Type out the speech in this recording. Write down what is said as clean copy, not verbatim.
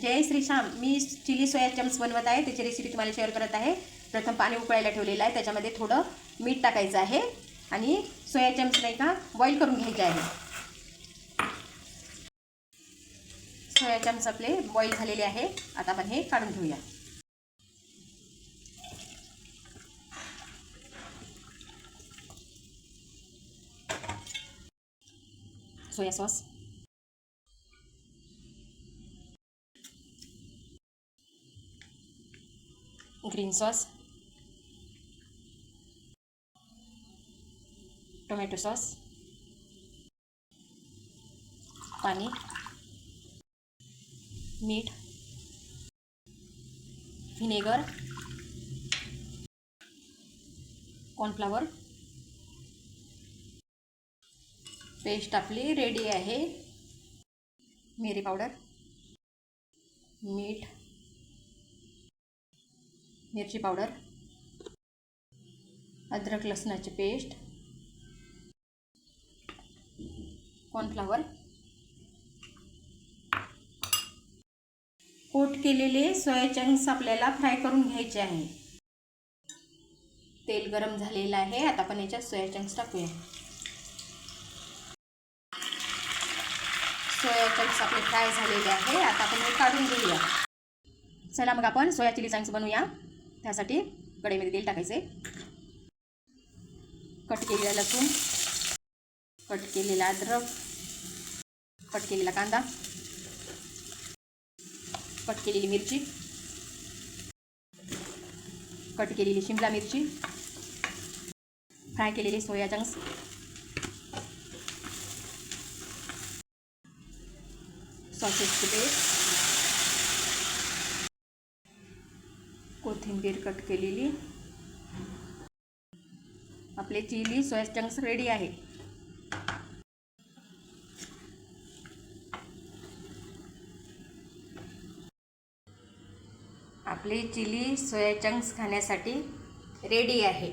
जय श्रीराम. मी chilli soya chunks बनवत आहे. त्याची रेसिपी तुम्हाला शेअर करत आहे. प्रथम पाणी उकळायला ठेवलेलं आहे. त्याच्यामध्ये थोडं मीठ टाकायचं आहे आणि सोया चंक्स नाही का बॉईल करून घ्यायचे आहे. सोया चंक्स आपले बॉईल झालेले आहे. आता आपण हे काढून घेऊया. Soya sauce, green sauce, tomato sauce, पाणी, मीठ, व्हिनेगर, कॉर्नफ्लॉवर. पेस्ट आपली रेडी आहे. मिरी पावडर, मीठ, मिरची पावडर, अद्रक लसणाची पेस्ट, कॉर्नफ्लॉवर, कोट केलेले सोया चंक्स आपल्याला फ्राय करून घ्यायचे आहे. तेल गरम झालेलं आहे. आता आपण याच्यात सोया चंक्स टाकूया. सोया चंक्स आपले फ्राय झालेले आहे. आता आपण हे काढून घेऊया. चला मग आपण सोया चिली चंक्स बनवूया. त्यासाठी कढईमध्ये तेल टाकायचे. कट केलेला लसूण, कट केलेला अद्रक, कट केलेला कांदा, कट केलेली मिरची, कट केलेली शिमला मिरची, फ्राय केलेले सोया चंक्स, सॉसेसची पेस्ट, कोथिंबीर कट केलेली. आपले चिली सोया चंक्स रेडी आहे. आपले चिली सोया चंक्स खाण्यासाठी रेडी आहे.